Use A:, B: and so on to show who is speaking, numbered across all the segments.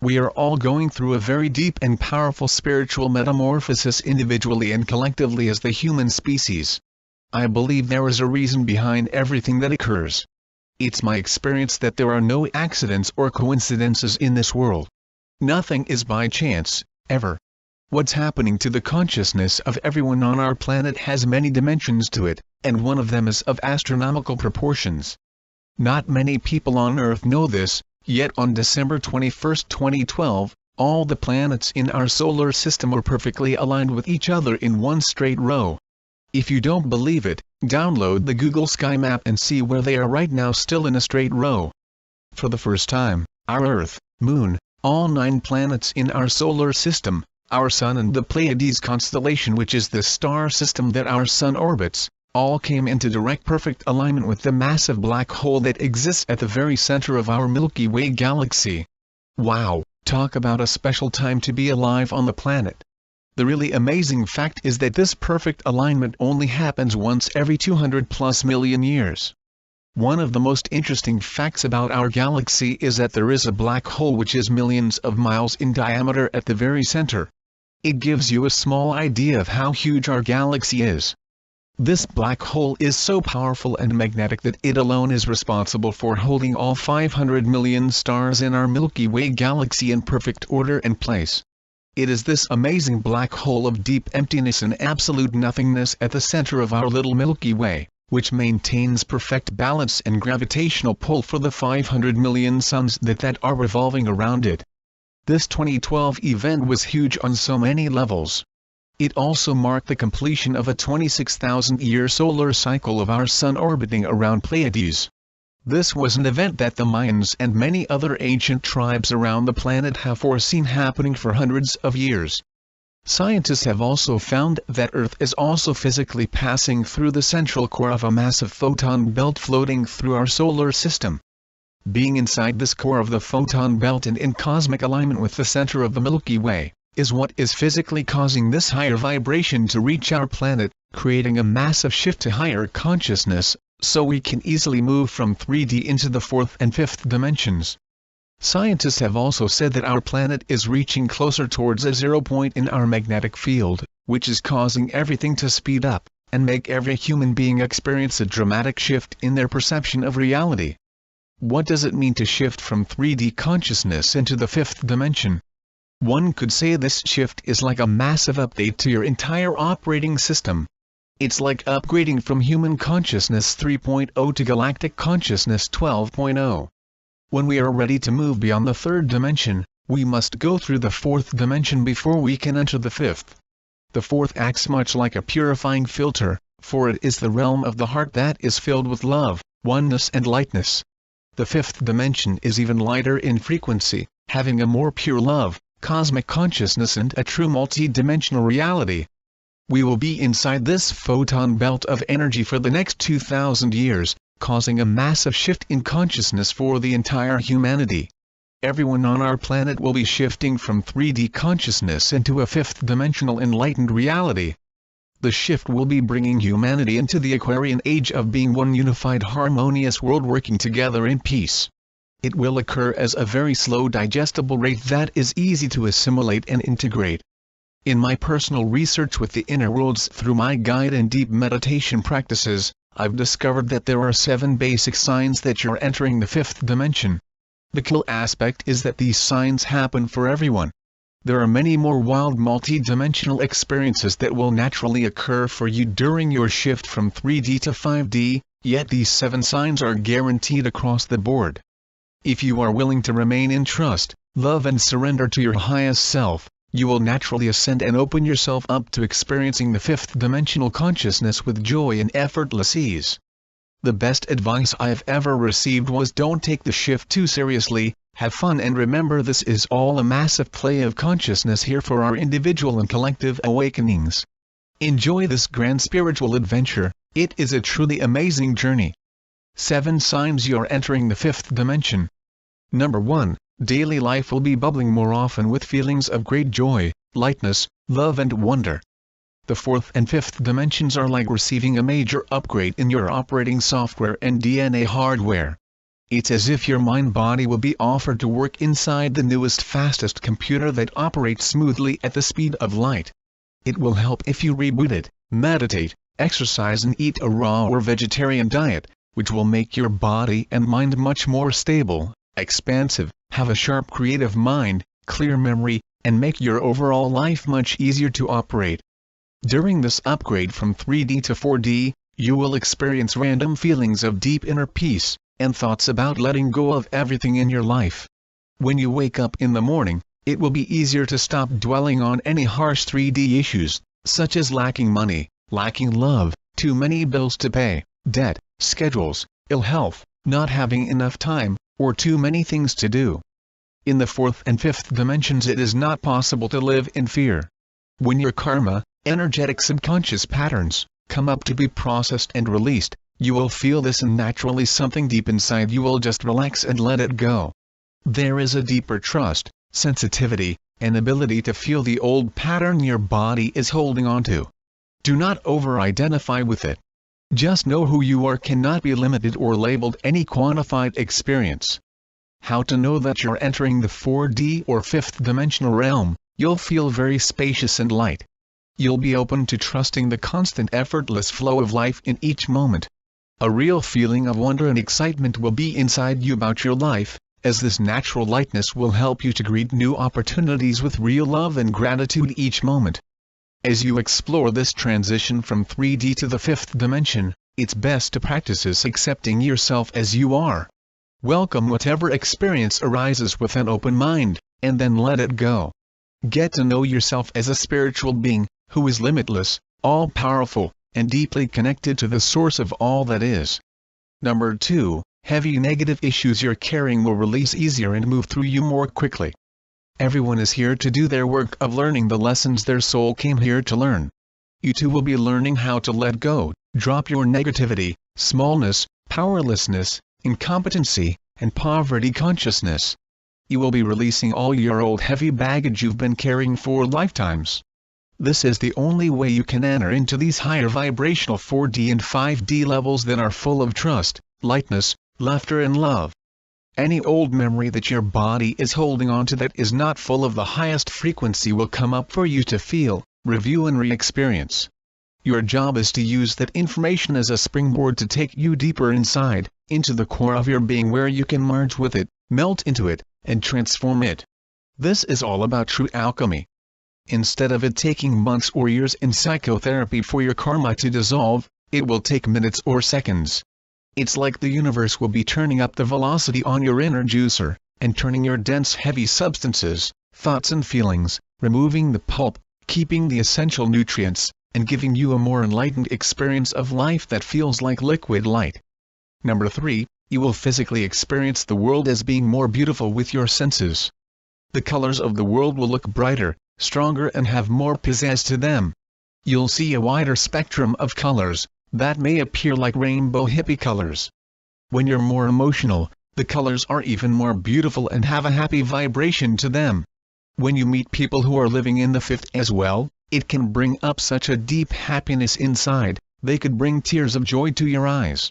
A: We are all going through a very deep and powerful spiritual metamorphosis individually and collectively as the human species. I believe there is a reason behind everything that occurs. It's my experience that there are no accidents or coincidences in this world. Nothing is by chance, ever. What's happening to the consciousness of everyone on our planet has many dimensions to it, and one of them is of astronomical proportions. Not many people on Earth know this, yet on December 21, 2012, all the planets in our solar system were perfectly aligned with each other in one straight row. If you don't believe it, download the Google Sky Map and see where they are right now, still in a straight row. For the first time, our Earth, Moon, all 9 planets in our solar system, our Sun and the Pleiades constellation, which is the star system that our Sun orbits, all came into direct perfect alignment with the massive black hole that exists at the very center of our Milky Way galaxy. Wow, talk about a special time to be alive on the planet. The really amazing fact is that this perfect alignment only happens once every 200+ million years. One of the most interesting facts about our galaxy is that there is a black hole which is millions of miles in diameter at the very center. It gives you a small idea of how huge our galaxy is. This black hole is so powerful and magnetic that it alone is responsible for holding all 500 million stars in our Milky Way galaxy in perfect order and place. It is this amazing black hole of deep emptiness and absolute nothingness at the center of our little Milky Way, which maintains perfect balance and gravitational pull for the 500 million suns that are revolving around it. This 2012 event was huge on so many levels. It also marked the completion of a 26,000-year solar cycle of our Sun orbiting around Pleiades. This was an event that the Mayans and many other ancient tribes around the planet have foreseen happening for hundreds of years. Scientists have also found that Earth is also physically passing through the central core of a massive photon belt floating through our solar system. Being inside this core of the photon belt and in cosmic alignment with the center of the Milky Way, is what is physically causing this higher vibration to reach our planet, creating a massive shift to higher consciousness, so we can easily move from 3D into the 4th and 5th dimensions. Scientists have also said that our planet is reaching closer towards a zero point in our magnetic field, which is causing everything to speed up, and make every human being experience a dramatic shift in their perception of reality. What does it mean to shift from 3D consciousness into the 5th dimension? One could say this shift is like a massive update to your entire operating system. It's like upgrading from human consciousness 3.0 to galactic consciousness 12.0. When we are ready to move beyond the 3rd dimension, we must go through the 4th dimension before we can enter the 5th. The 4th acts much like a purifying filter, for it is the realm of the heart that is filled with love, oneness and lightness. The 5th dimension is even lighter in frequency, having a more pure love, cosmic consciousness and a true multi-dimensional reality. We will be inside this photon belt of energy for the next 2,000 years, causing a massive shift in consciousness for the entire humanity. Everyone on our planet will be shifting from 3D consciousness into a 5th dimensional enlightened reality. The shift will be bringing humanity into the Aquarian age of being one unified harmonious world working together in peace. It will occur as a very slow digestible rate that is easy to assimilate and integrate. In my personal research with the inner worlds through my guide and deep meditation practices, I've discovered that there are 7 basic signs that you're entering the 5th dimension. The cool aspect is that these signs happen for everyone. There are many more wild multi-dimensional experiences that will naturally occur for you during your shift from 3D to 5D, yet these 7 signs are guaranteed across the board. If you are willing to remain in trust, love and surrender to your highest self, you will naturally ascend and open yourself up to experiencing the 5th dimensional consciousness with joy and effortless ease. The best advice I have ever received was don't take the shift too seriously, have fun and remember this is all a massive play of consciousness here for our individual and collective awakenings. Enjoy this grand spiritual adventure, it is a truly amazing journey. 7 signs you're entering the 5th dimension. Number 1. Daily life will be bubbling more often with feelings of great joy, lightness, love and wonder. The 4th and 5th dimensions are like receiving a major upgrade in your operating software and DNA hardware. It's as if your mind-body will be offered to work inside the newest fastest computer that operates smoothly at the speed of light. It will help if you reboot it, meditate, exercise and eat a raw or vegetarian diet, which will make your body and mind much more stable, expansive, have a sharp creative mind, clear memory, and make your overall life much easier to operate. During this upgrade from 3D to 4D, you will experience random feelings of deep inner peace, and thoughts about letting go of everything in your life. When you wake up in the morning, it will be easier to stop dwelling on any harsh 3D issues, such as lacking money, lacking love, too many bills to pay, debt, schedules, ill health, not having enough time, or too many things to do. In the fourth and fifth dimensions it is not possible to live in fear. When your karma, energetic subconscious patterns, come up to be processed and released, you will feel this and naturally something deep inside you will just relax and let it go. There is a deeper trust, sensitivity, and ability to feel the old pattern your body is holding on to. Do not over-identify with it. Just know who you are cannot be limited or labeled any quantified experience. How to know that you're entering the 4D or 5th dimensional realm? You'll feel very spacious and light. You'll be open to trusting the constant effortless flow of life in each moment. A real feeling of wonder and excitement will be inside you about your life, as this natural lightness will help you to greet new opportunities with real love and gratitude each moment. As you explore this transition from 3D to the 5th dimension, it's best to practice accepting yourself as you are. Welcome whatever experience arises with an open mind, and then let it go. Get to know yourself as a spiritual being, who is limitless, all-powerful, and deeply connected to the source of all that is. Number 2, heavy negative issues you're carrying will release easier and move through you more quickly. Everyone is here to do their work of learning the lessons their soul came here to learn. You too will be learning how to let go, drop your negativity, smallness, powerlessness, incompetency, and poverty consciousness. You will be releasing all your old heavy baggage you've been carrying for lifetimes. This is the only way you can enter into these higher vibrational 4D and 5D levels that are full of trust, lightness, laughter and love. Any old memory that your body is holding on to that is not full of the highest frequency will come up for you to feel, review and re-experience. Your job is to use that information as a springboard to take you deeper inside, into the core of your being where you can merge with it, melt into it, and transform it. This is all about true alchemy. Instead of it taking months or years in psychotherapy for your karma to dissolve, it will take minutes or seconds. It's like the universe will be turning up the velocity on your inner juicer, and turning your dense heavy substances, thoughts and feelings, removing the pulp, keeping the essential nutrients, and giving you a more enlightened experience of life that feels like liquid light. Number 3, you will physically experience the world as being more beautiful with your senses. The colors of the world will look brighter, stronger and have more pizzazz to them. You'll see a wider spectrum of colors, that may appear like rainbow hippie colors. When you're more emotional, the colors are even more beautiful and have a happy vibration to them. When you meet people who are living in the 5th as well, it can bring up such a deep happiness inside, they could bring tears of joy to your eyes.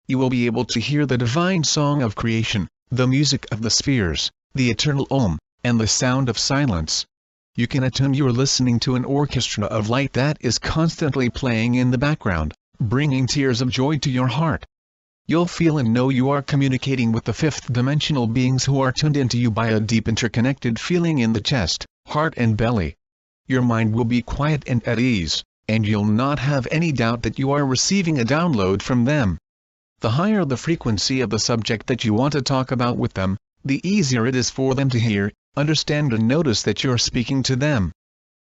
A: You will be able to hear the divine song of creation, the music of the spheres, the eternal Om, and the sound of silence. You can attune you're listening to an orchestra of light that is constantly playing in the background, bringing tears of joy to your heart. You'll feel and know you are communicating with the 5th dimensional beings who are tuned into you by a deep interconnected feeling in the chest, heart and belly. Your mind will be quiet and at ease, and you'll not have any doubt that you are receiving a download from them. The higher the frequency of the subject that you want to talk about with them, the easier it is for them to hear, understand and notice that you're speaking to them.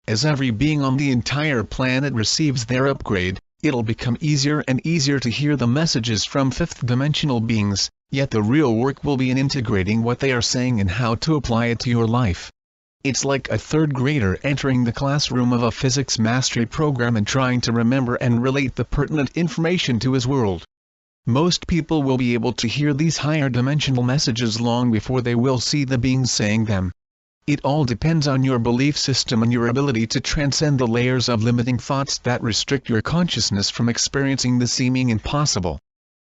A: As every being on the entire planet receives their upgrade, it'll become easier and easier to hear the messages from 5th dimensional beings, yet the real work will be in integrating what they are saying and how to apply it to your life. It's like a third grader entering the classroom of a physics mastery program and trying to remember and relate the pertinent information to his world. Most people will be able to hear these higher dimensional messages long before they will see the beings saying them. It all depends on your belief system and your ability to transcend the layers of limiting thoughts that restrict your consciousness from experiencing the seeming impossible.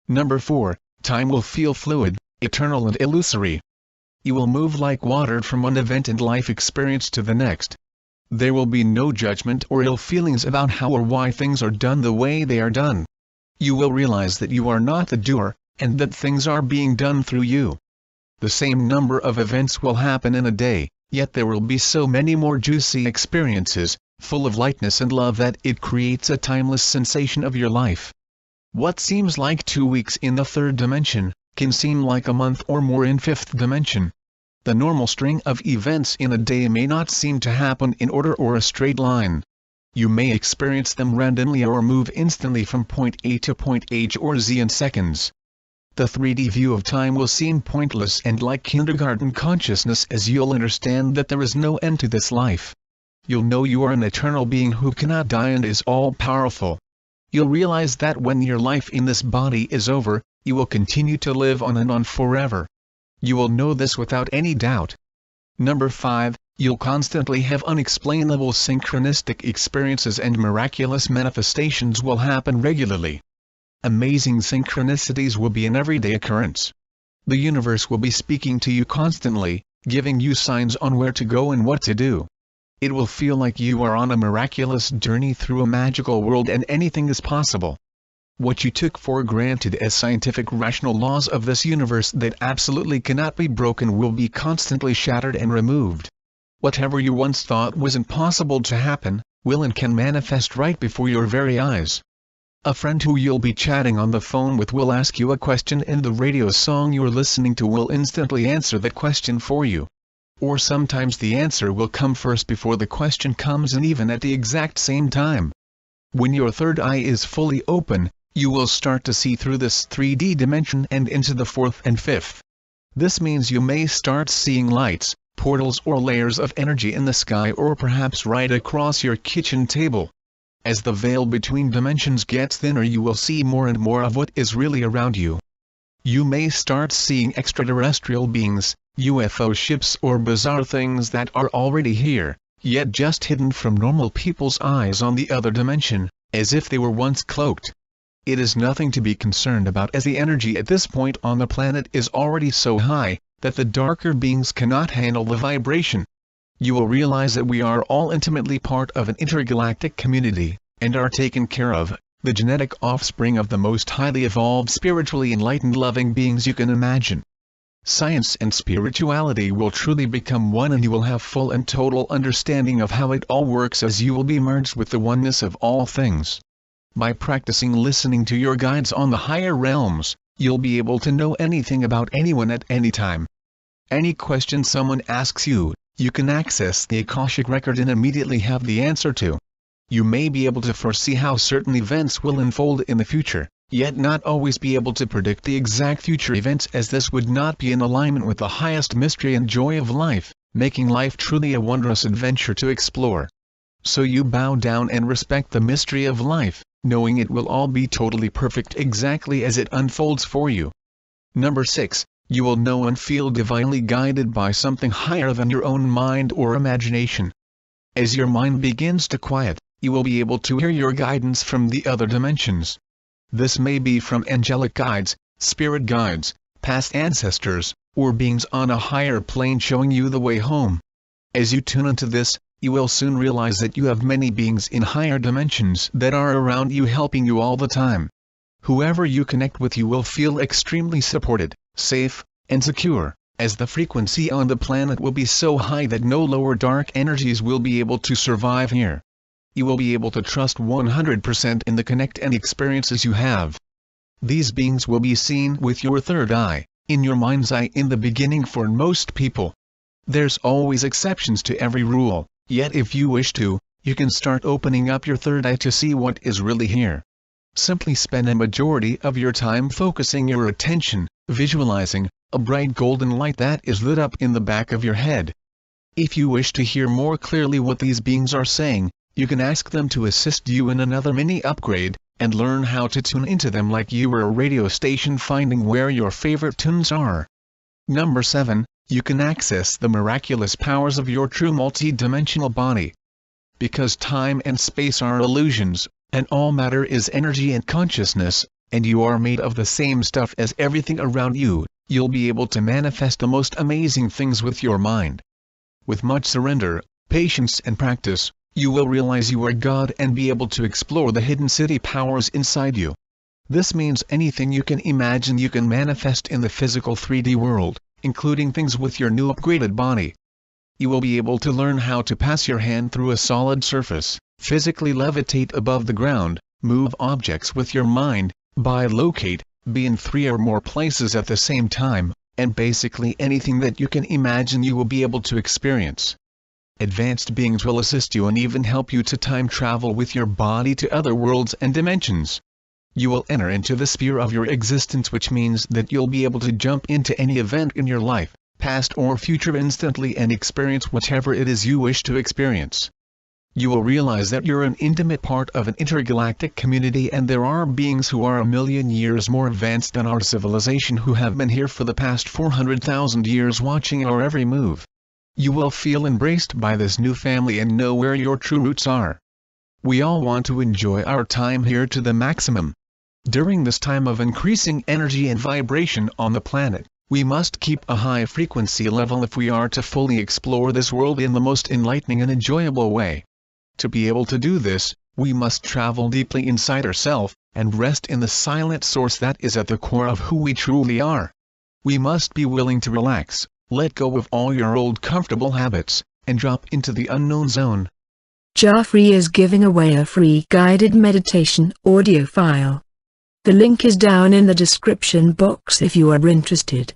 A: Number 4, time will feel fluid, eternal and illusory. You will move like water from one event and life experience to the next. There will be no judgment or ill feelings about how or why things are done the way they are done. You will realize that you are not the doer, and that things are being done through you. The same number of events will happen in a day, yet there will be so many more juicy experiences, full of lightness and love that it creates a timeless sensation of your life. What seems like 2 weeks in the third dimension, can seem like a month or more in fifth dimension. The normal string of events in a day may not seem to happen in order or a straight line. You may experience them randomly or move instantly from point A to point H or Z in seconds. The 3D view of time will seem pointless and like kindergarten consciousness, as you'll understand that there is no end to this life. You'll know you are an eternal being who cannot die and is all-powerful. You'll realize that when your life in this body is over, you will continue to live on and on forever. You will know this without any doubt. Number 5, you'll constantly have unexplainable synchronistic experiences and miraculous manifestations will happen regularly. Amazing synchronicities will be an everyday occurrence. The universe will be speaking to you constantly, giving you signs on where to go and what to do. It will feel like you are on a miraculous journey through a magical world and anything is possible. What you took for granted as scientific rational laws of this universe that absolutely cannot be broken will be constantly shattered and removed. Whatever you once thought was impossible to happen, will and can manifest right before your very eyes. A friend who you'll be chatting on the phone with will ask you a question and the radio song you're listening to will instantly answer that question for you. Or sometimes the answer will come first before the question comes, and even at the exact same time. When your third eye is fully open, you will start to see through this 3D dimension and into the fourth and fifth. This means you may start seeing lights, portals or layers of energy in the sky or perhaps right across your kitchen table. As the veil between dimensions gets thinner, you will see more and more of what is really around you. You may start seeing extraterrestrial beings, UFO ships or bizarre things that are already here, yet just hidden from normal people's eyes on the other dimension, as if they were once cloaked. It is nothing to be concerned about, as the energy at this point on the planet is already so high, that the darker beings cannot handle the vibration. You will realize that we are all intimately part of an intergalactic community, and are taken care of, the genetic offspring of the most highly evolved spiritually enlightened loving beings you can imagine. Science and spirituality will truly become one, and you will have full and total understanding of how it all works, as you will be merged with the oneness of all things. By practicing listening to your guides on the higher realms, you'll be able to know anything about anyone at any time. Any question someone asks you, you can access the Akashic record and immediately have the answer to. You may be able to foresee how certain events will unfold in the future, yet not always be able to predict the exact future events, as this would not be in alignment with the highest mystery and joy of life, making life truly a wondrous adventure to explore. So you bow down and respect the mystery of life, knowing it will all be totally perfect exactly as it unfolds for you. Number 6, you will know and feel divinely guided by something higher than your own mind or imagination. As your mind begins to quiet, you will be able to hear your guidance from the other dimensions. This may be from angelic guides, spirit guides, past ancestors, or beings on a higher plane showing you the way home. As you tune into this, you will soon realize that you have many beings in higher dimensions that are around you, helping you all the time. Whoever you connect with, you will feel extremely supported, safe, and secure, as the frequency on the planet will be so high that no lower dark energies will be able to survive here. You will be able to trust 100% in the connect and experiences you have. These beings will be seen with your third eye, in your mind's eye in the beginning for most people. There's always exceptions to every rule. Yet if you wish to, you can start opening up your third eye to see what is really here. Simply spend a majority of your time focusing your attention, visualizing a bright golden light that is lit up in the back of your head. If you wish to hear more clearly what these beings are saying, you can ask them to assist you in another mini upgrade, and learn how to tune into them like you were a radio station finding where your favorite tunes are. Number 7. You can access the miraculous powers of your true multi-dimensional body. Because time and space are illusions, and all matter is energy and consciousness, and you are made of the same stuff as everything around you, you'll be able to manifest the most amazing things with your mind. With much surrender, patience and practice, you will realize you are God and be able to explore the hidden city powers inside you. This means anything you can imagine you can manifest in the physical 3D world, including things with your new upgraded body. You will be able to learn how to pass your hand through a solid surface, physically levitate above the ground, move objects with your mind, bilocate, be in 3 or more places at the same time, and basically anything that you can imagine you will be able to experience. Advanced beings will assist you and even help you to time travel with your body to other worlds and dimensions. You will enter into the sphere of your existence, which means that you'll be able to jump into any event in your life, past or future, instantly and experience whatever it is you wish to experience. You will realize that you're an intimate part of an intergalactic community and there are beings who are 1,000,000 years more advanced than our civilization who have been here for the past 400,000 years watching our every move. You will feel embraced by this new family and know where your true roots are. We all want to enjoy our time here to the maximum. During this time of increasing energy and vibration on the planet, we must keep a high frequency level if we are to fully explore this world in the most enlightening and enjoyable way. To be able to do this, we must travel deeply inside ourselves, and rest in the silent source that is at the core of who we truly are. We must be willing to relax, let go of all your old comfortable habits, and drop into the unknown zone.
B: Jafri is giving away a free guided meditation audio file. The link is down in the description box if you are interested.